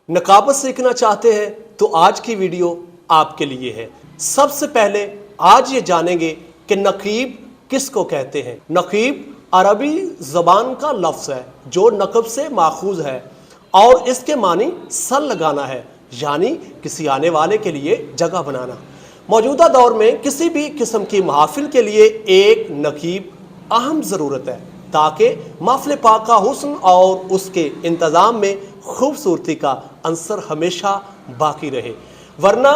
نقابت سیکھنا چاہتے ہیں تو آج کی ویڈیو آپ کے لیے ہے۔ سب سے پہلے آج یہ جانیں گے کہ نقیب کس کو کہتے ہیں۔ نقیب عربی زبان کا لفظ ہے جو نقب سے ماخوذ ہے اور اس کے معنی سر لگانا ہے، یعنی کسی آنے والے کے لیے جگہ بنانا۔ موجودہ دور میں کسی بھی قسم کی محافل کے لیے ایک نقیب اہم ضرورت ہے تاکہ محفل پاک کا حسن اور اس کے انتظام میں خوبصورتی کا عنصر ہمیشہ باقی رہے، ورنہ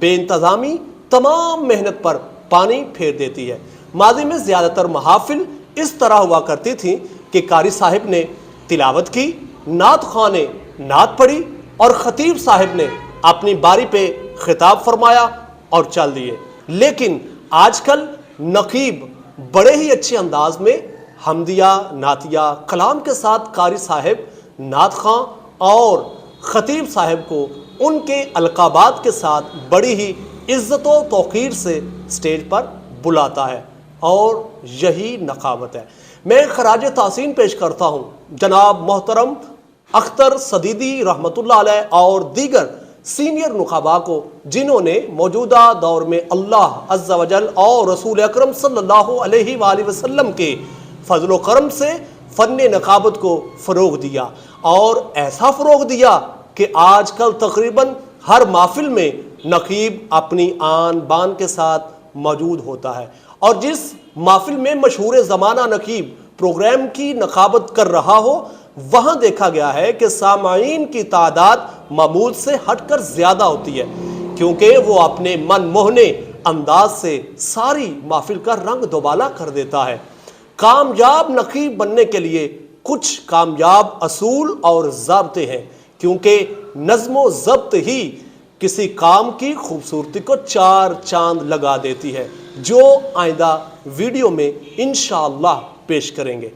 بے انتظامی تمام محنت پر پانی پھیر دیتی ہے۔ ماضی میں زیادہ تر محافل اس طرح ہوا کرتی تھیں کہ قاری صاحب نے تلاوت کی، نعت خواں نے نعت پڑھی اور خطیب صاحب نے اپنی باری پہ خطاب فرمایا اور چل دیے۔ لیکن آج کل نقیب بڑے ہی اچھے انداز میں حمدیہ، نعتیہ کلام کے ساتھ قاری صاحب، نعت خواں اور خطیب صاحب کو ان کے القابات کے ساتھ بڑی ہی عزت و توقیر سے سٹیج پر بلاتا ہے، اور یہی نقابت ہے۔ میں خراج تحسین پیش کرتا ہوں جناب محترم اختر صدیدی رحمۃ اللہ علیہ اور دیگر سینئر نقباء کو، جنہوں نے موجودہ دور میں اللہ عز و جل اور رسول اکرم صلی اللہ علیہ وآلہ وسلم کے فضل و کرم سے فن نقابت کو فروغ دیا، اور ایسا فروغ دیا کہ آج کل تقریباً ہر محفل میں نقیب اپنی آن بان کے ساتھ موجود ہوتا ہے، اور جس محفل میں مشہور زمانہ نقیب پروگرام کی نقابت کر رہا ہو، وہاں دیکھا گیا ہے کہ سامعین کی تعداد معمول سے ہٹ کر زیادہ ہوتی ہے، کیونکہ وہ اپنے من موہنے انداز سے ساری محفل کا رنگ دوبالا کر دیتا ہے۔ کامیاب نقیب بننے کے لیے کچھ کامیاب اصول اور ضابطے ہیں، کیونکہ نظم و ضبط ہی کسی کام کی خوبصورتی کو چار چاند لگا دیتی ہے، جو آئندہ ویڈیو میں انشاءاللہ پیش کریں گے۔